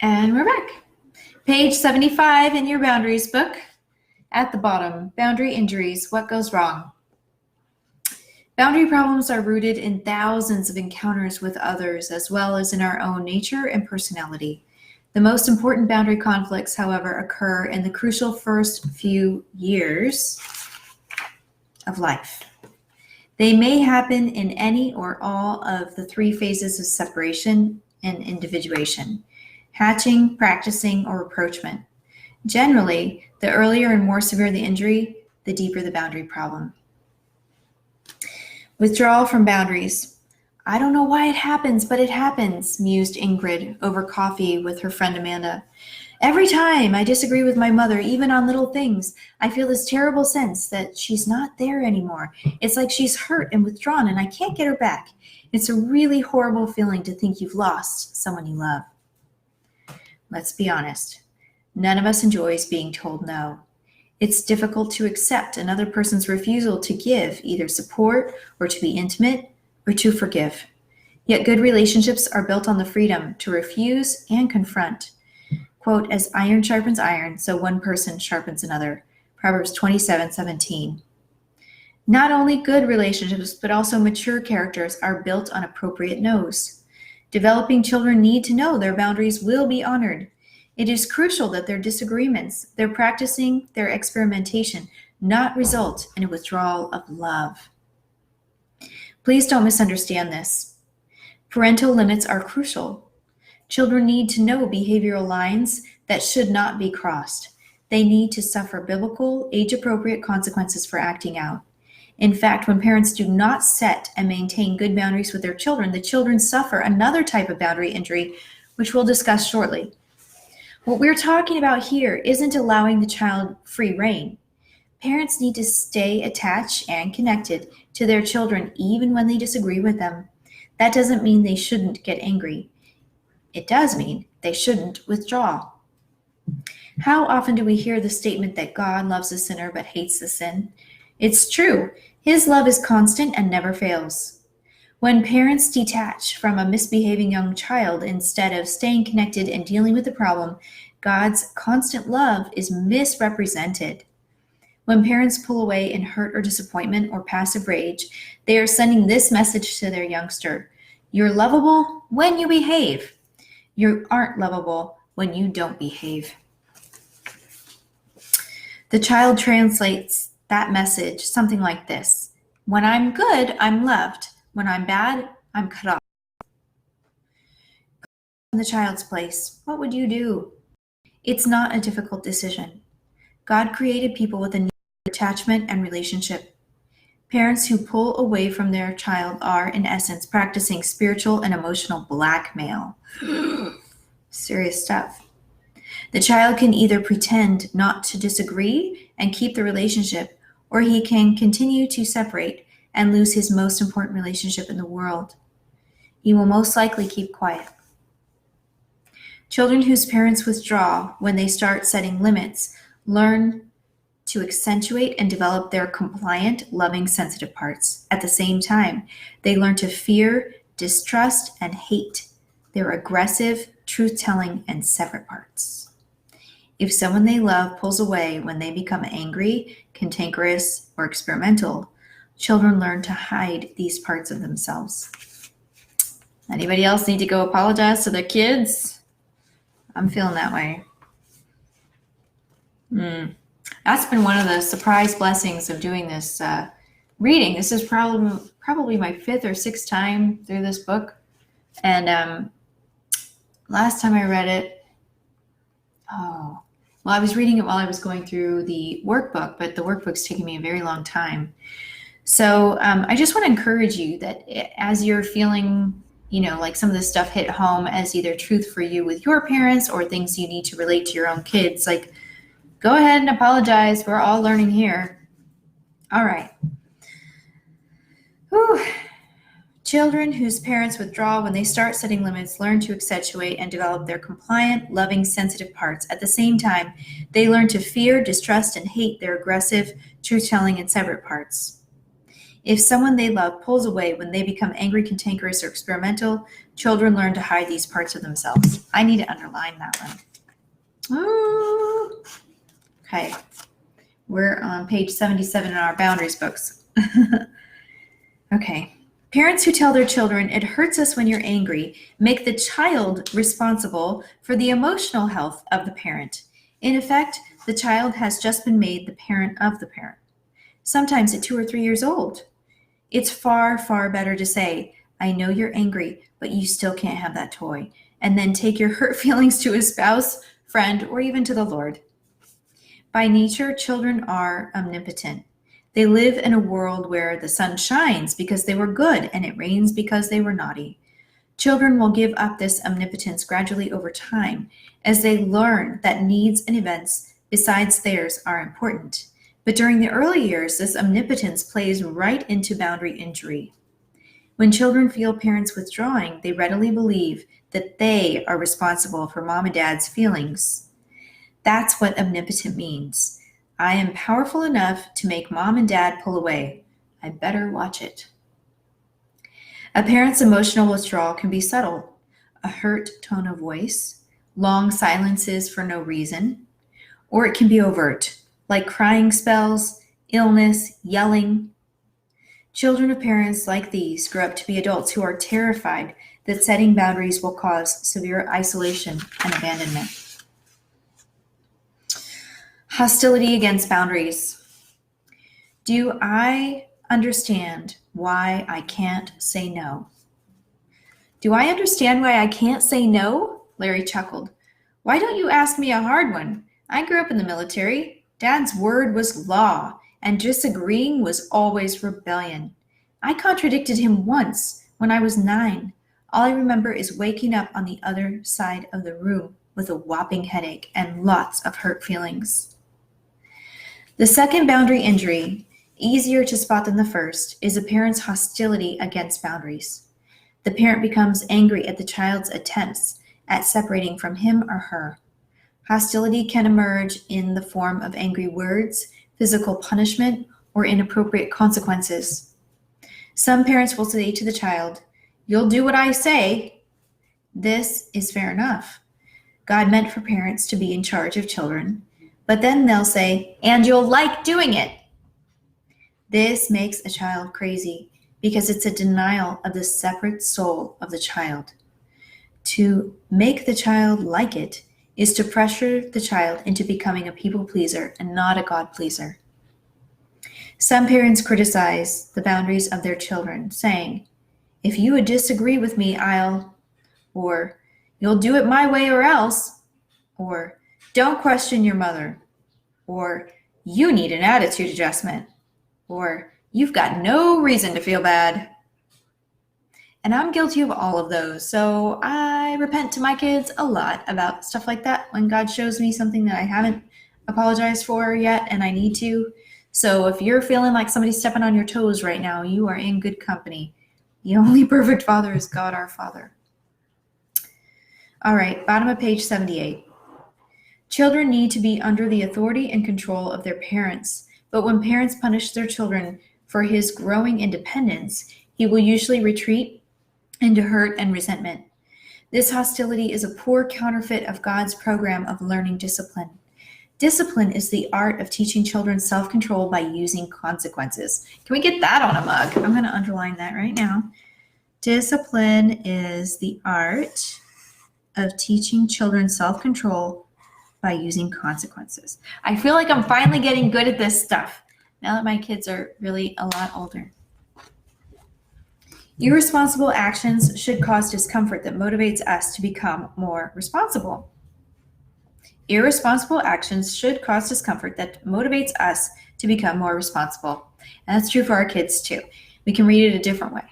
And we're back. Page 75 in your boundaries book. At the bottom, boundary injuries, what goes wrong? Boundary problems are rooted in thousands of encounters with others, as well as in our own nature and personality. The most important boundary conflicts, however, occur in the crucial first few years of life. They may happen in any or all of the three phases of separation and individuation: hatching, practicing, or rapprochement. Generally, the earlier and more severe the injury, the deeper the boundary problem. Withdrawal from boundaries. I don't know why it happens, but it happens, mused Ingrid over coffee with her friend Amanda. Every time I disagree with my mother, even on little things, I feel this terrible sense that she's not there anymore. It's like she's hurt and withdrawn and I can't get her back. It's a really horrible feeling to think you've lost someone you love. Let's be honest. None of us enjoys being told no. It's difficult to accept another person's refusal to give either support or to be intimate or to forgive. Yet good relationships are built on the freedom to refuse and confront. Quote, as iron sharpens iron, so one person sharpens another. Proverbs 27:17. Not only good relationships, but also mature characters are built on appropriate no's. Developing children need to know their boundaries will be honored. It is crucial that their disagreements, their practicing, their experimentation not result in a withdrawal of love. Please don't misunderstand this. Parental limits are crucial. Children need to know behavioral lines that should not be crossed. They need to suffer biblical, age-appropriate consequences for acting out. In fact, when parents do not set and maintain good boundaries with their children, the children suffer another type of boundary injury, which we'll discuss shortly. What we're talking about here isn't allowing the child free rein. Parents need to stay attached and connected to their children even when they disagree with them. That doesn't mean they shouldn't get angry. It does mean they shouldn't withdraw. How often do we hear the statement that God loves the sinner but hates the sin? It's true. His love is constant and never fails. When parents detach from a misbehaving young child instead of staying connected and dealing with the problem, God's constant love is misrepresented. When parents pull away in hurt or disappointment or passive rage, they are sending this message to their youngster: you're lovable when you behave. You aren't lovable when you don't behave. The child translates that message something like this: when I'm good, I'm loved. When I'm bad, I'm cut off. In the child's place, what would you do? It's not a difficult decision. God created people with a need for attachment and relationship. Parents who pull away from their child are, in essence, practicing spiritual and emotional blackmail. Serious stuff. The child can either pretend not to disagree and keep the relationship, or he can continue to separate and lose his most important relationship in the world. He will most likely keep quiet. Children whose parents withdraw when they start setting limits learn to accentuate and develop their compliant, loving, sensitive parts. At the same time, they learn to fear, distrust, and hate their aggressive, truth-telling, and separate parts. If someone they love pulls away when they become angry, cantankerous, or experimental, children learn to hide these parts of themselves. Anybody else need to go apologize to their kids? I'm feeling that way. That's been one of the surprise blessings of doing this reading. This is probably my fifth or sixth time through this book. And last time I read it, I was reading it while I was going through the workbook, but the workbook's taking me a very long time. So I just want to encourage you that as you're feeling, like some of this stuff hit home as either truth for you with your parents or things you need to relate to your own kids, like, go ahead and apologize. We're all learning here. All right. Whew. Children whose parents withdraw when they start setting limits learn to accentuate and develop their compliant, loving, sensitive parts. At the same time, they learn to fear, distrust, and hate their aggressive, truth-telling, and separate parts. If someone they love pulls away when they become angry, cantankerous, or experimental, children learn to hide these parts of themselves. I need to underline that one. Ooh. Okay. We're on page 77 in our boundaries books. Okay. Parents who tell their children, "It hurts us when you're angry," make the child responsible for the emotional health of the parent. In effect, the child has just been made the parent of the parent, sometimes at 2 or 3 years old. It's far, far better to say, "I know you're angry, but you still can't have that toy," and then take your hurt feelings to a spouse, friend, or even to the Lord. By nature, children are omnipotent. They live in a world where the sun shines because they were good and it rains because they were naughty. Children will give up this omnipotence gradually over time as they learn that needs and events besides theirs are important. But during the early years, this omnipotence plays right into boundary injury. When children feel parents withdrawing, they readily believe that they are responsible for mom and dad's feelings. That's what omnipotent means. I am powerful enough to make mom and dad pull away. I better watch it. A parent's emotional withdrawal can be subtle, a hurt tone of voice, long silences for no reason, or it can be overt, like crying spells, illness, yelling. Children of parents like these grow up to be adults who are terrified that setting boundaries will cause severe isolation and abandonment. Hostility against boundaries. Do I understand why I can't say no? Do I understand why I can't say no? Larry chuckled. Why don't you ask me a hard one? I grew up in the military. Dad's word was law, and disagreeing was always rebellion. I contradicted him once when I was 9. All I remember is waking up on the other side of the room with a whopping headache and lots of hurt feelings. The second boundary injury, easier to spot than the first, is a parent's hostility against boundaries. The parent becomes angry at the child's attempts at separating from him or her. Hostility can emerge in the form of angry words, physical punishment, or inappropriate consequences. Some parents will say to the child, "You'll do what I say." This is fair enough. God meant for parents to be in charge of children, but then they'll say, "And you'll like doing it." This makes a child crazy because it's a denial of the separate soul of the child. To make the child like it is to pressure the child into becoming a people pleaser and not a God pleaser. Some parents criticize the boundaries of their children, saying, "If you would disagree with me, or "You'll do it my way or else," or "Don't question your mother," or "You need an attitude adjustment," or "You've got no reason to feel bad." And I'm guilty of all of those, so I repent to my kids a lot about stuff like that when God shows me something that I haven't apologized for yet and I need to. So if you're feeling like somebody's stepping on your toes right now, you are in good company. The only perfect father is God our Father. All right, bottom of page 78. Children need to be under the authority and control of their parents, but when parents punish their children for his growing independence, he will usually retreat into hurt and resentment. This hostility is a poor counterfeit of God's program of learning discipline. Discipline is the art of teaching children self-control by using consequences. Can we get that on a mug? I'm going to underline that right now. Discipline is the art of teaching children self-control by using consequences. I feel like I'm finally getting good at this stuff now that my kids are really a lot older. Irresponsible actions should cause discomfort that motivates us to become more responsible. Irresponsible actions should cause discomfort that motivates us to become more responsible. And that's true for our kids too. We can read it a different way.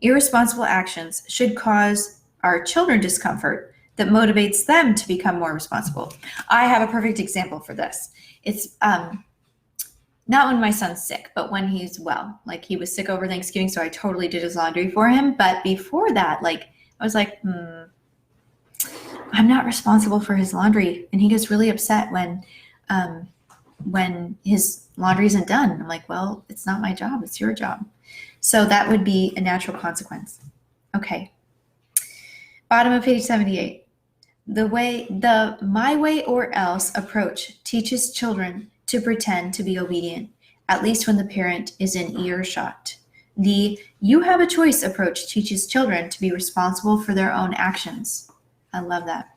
Irresponsible actions should cause our children discomfort that motivates them to become more responsible. I have a perfect example for this. It's not when my son's sick, but when he's well. Like he was sick over Thanksgiving, so I totally did his laundry for him. But before that, I was like, I'm not responsible for his laundry. And he gets really upset when when his laundry isn't done. I'm like, well, it's not my job, it's your job. So that would be a natural consequence. Okay. Bottom of page 78. The my way or else approach teaches children to pretend to be obedient, at least when the parent is in earshot. The you have a choice approach teaches children to be responsible for their own actions. I love that.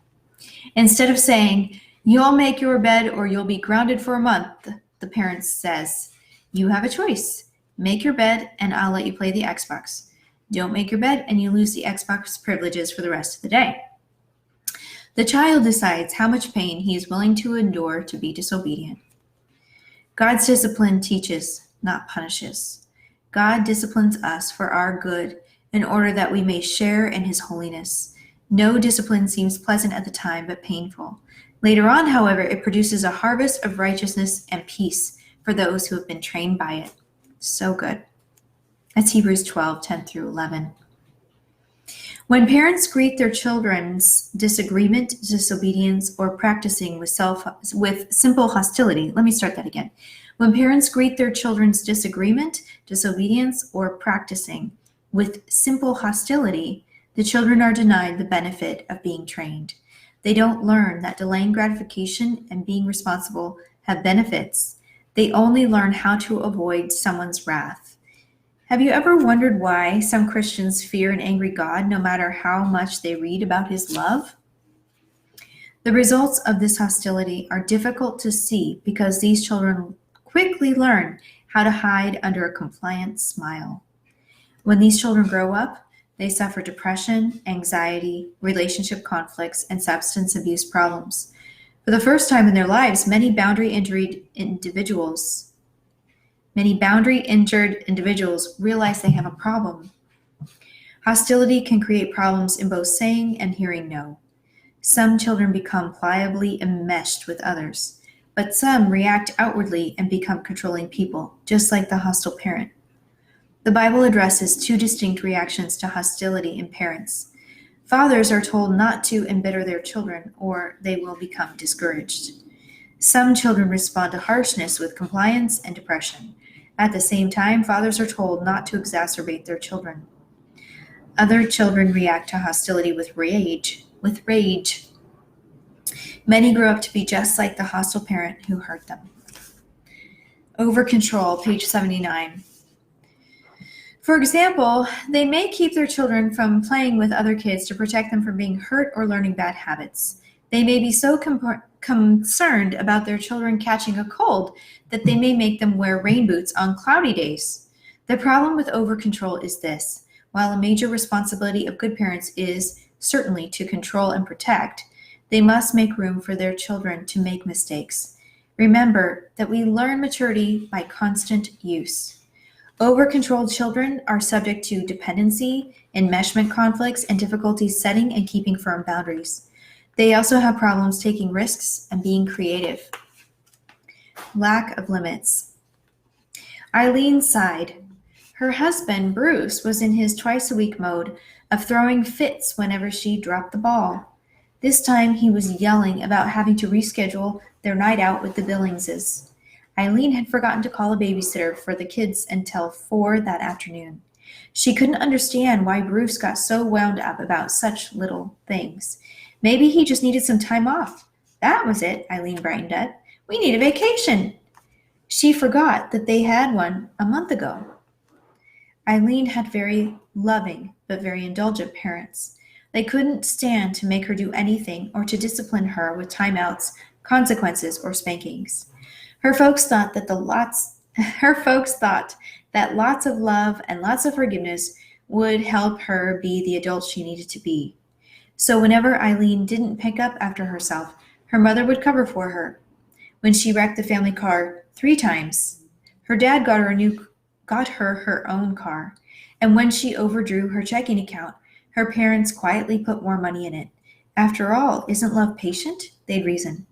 Instead of saying, you'll make your bed or you'll be grounded for a month, the parent says, you have a choice. Make your bed and I'll let you play the Xbox. Don't make your bed and you lose the Xbox privileges for the rest of the day. The child decides how much pain he is willing to endure to be disobedient. God's discipline teaches, not punishes. God disciplines us for our good in order that we may share in his holiness. No discipline seems pleasant at the time, but painful. Later on, however, it produces a harvest of righteousness and peace for those who have been trained by it. So good. That's Hebrews 12, 10 through 11. When parents greet their children's disagreement, disobedience, or practicing with simple hostility, let me start that again. When parents greet their children's disagreement, disobedience, or practicing with simple hostility, the children are denied the benefit of being trained. They don't learn that delaying gratification and being responsible have benefits. They only learn how to avoid someone's wrath. Have you ever wondered why some Christians fear an angry God no matter how much they read about his love? The results of this hostility are difficult to see because these children quickly learn how to hide under a compliant smile. When these children grow up, they suffer depression, anxiety, relationship conflicts, and substance abuse problems. For the first time in their lives, many boundary-injured individuals realize they have a problem. Hostility can create problems in both saying and hearing no. Some children become pliably enmeshed with others, but some react outwardly and become controlling people, just like the hostile parent. The Bible addresses two distinct reactions to hostility in parents. Fathers are told not to embitter their children, or they will become discouraged. Some children respond to harshness with compliance and depression. At the same time, fathers are told not to exacerbate their children. Other children react to hostility with rage. Many grow up to be just like the hostile parent who hurt them. Over control, page 79. For example, they may keep their children from playing with other kids to protect them from being hurt or learning bad habits. They may be so concerned about their children catching a cold that they may make them wear rain boots on cloudy days. The problem with over-control is this. While a major responsibility of good parents is certainly to control and protect, they must make room for their children to make mistakes. Remember that we learn maturity by constant use. Over-controlled children are subject to dependency, enmeshment conflicts, and difficulties setting and keeping firm boundaries. They also have problems taking risks and being creative. Lack of limits. Eileen sighed. Her husband, Bruce, was in his twice-a-week mode of throwing fits whenever she dropped the ball. This time he was yelling about having to reschedule their night out with the Billingses. Eileen had forgotten to call a babysitter for the kids until 4 that afternoon. She couldn't understand why Bruce got so wound up about such little things. Maybe he just needed some time off. That was it, Eileen brightened up. We need a vacation. She forgot that they had one a month ago. Eileen had very loving but very indulgent parents. They couldn't stand to make her do anything or to discipline her with timeouts, consequences, or spankings. Her folks thought that lots of love and lots of forgiveness would help her be the adult she needed to be. So whenever Eileen didn't pick up after herself, her mother would cover for her. When she wrecked the family car 3 times, her dad got her her own car. And when she overdrew her checking account, her parents quietly put more money in it. After all, isn't love patient? They'd reason.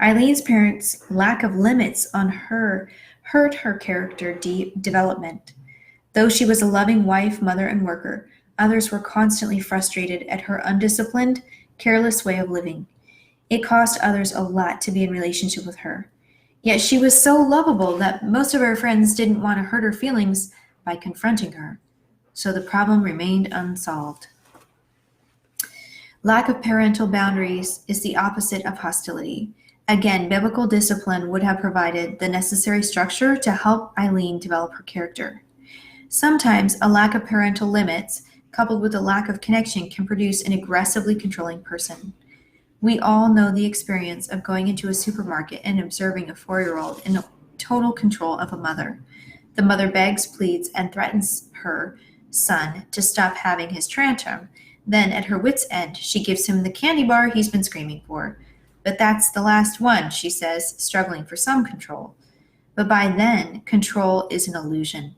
Eileen's parents' lack of limits on her hurt her character development. Though she was a loving wife, mother, and worker, others were constantly frustrated at her undisciplined, careless way of living. It cost others a lot to be in relationship with her. Yet she was so lovable that most of her friends didn't want to hurt her feelings by confronting her. So the problem remained unsolved. Lack of parental boundaries is the opposite of hostility. Again, biblical discipline would have provided the necessary structure to help Eileen develop her character. Sometimes a lack of parental limits, coupled with a lack of connection, can produce an aggressively controlling person. We all know the experience of going into a supermarket and observing a 4-year-old in total control of a mother. The mother begs, pleads, and threatens her son to stop having his tantrum. Then, at her wit's end, she gives him the candy bar he's been screaming for. But that's the last one, she says, struggling for some control. But by then, control is an illusion.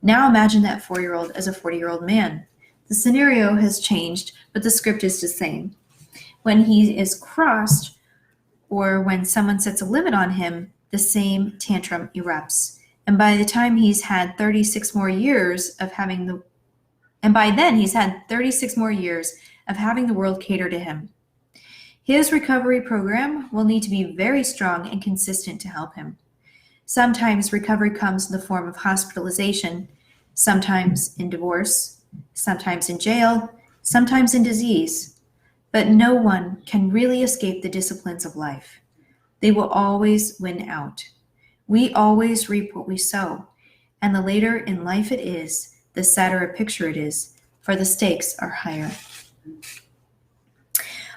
Now imagine that 4-year-old as a 40-year-old man. The scenario has changed, but the script is the same. When he is crossed, or when someone sets a limit on him, the same tantrum erupts. And by the time he's had 36 more years of having the and by then he's had 36 more years of having the world cater to him. His recovery program will need to be very strong and consistent to help him. Sometimes recovery comes in the form of hospitalization, sometimes in divorce, sometimes in jail, sometimes in disease. But no one can really escape the disciplines of life. They will always win out. We always reap what we sow, and the later in life it is, the sadder a picture it is, for the stakes are higher.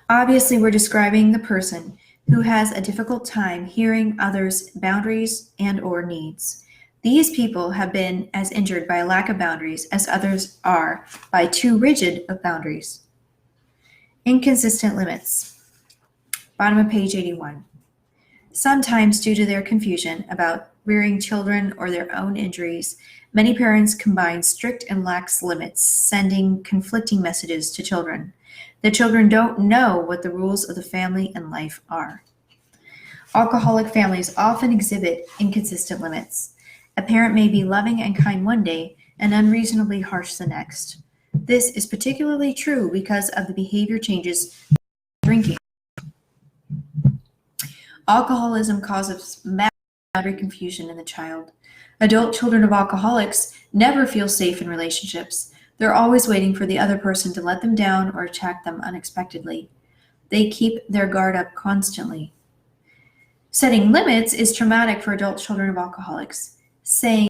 Obviously, we're describing the person who has a difficult time hearing others' boundaries and or needs. These people have been as injured by a lack of boundaries as others are by too rigid of boundaries. Inconsistent limits. Bottom of page 81. Sometimes, due to their confusion about rearing children or their own injuries, many parents combine strict and lax limits, sending conflicting messages to children. The children don't know what the rules of the family and life are. Alcoholic families often exhibit inconsistent limits. A parent may be loving and kind one day and unreasonably harsh the next. This is particularly true because of the behavior changes drinking. Alcoholism causes massive boundary confusion in the child. Adult children of alcoholics never feel safe in relationships. They're always waiting for the other person to let them down or attack them unexpectedly. They keep their guard up constantly. Setting limits is traumatic for adult children of alcoholics. Saying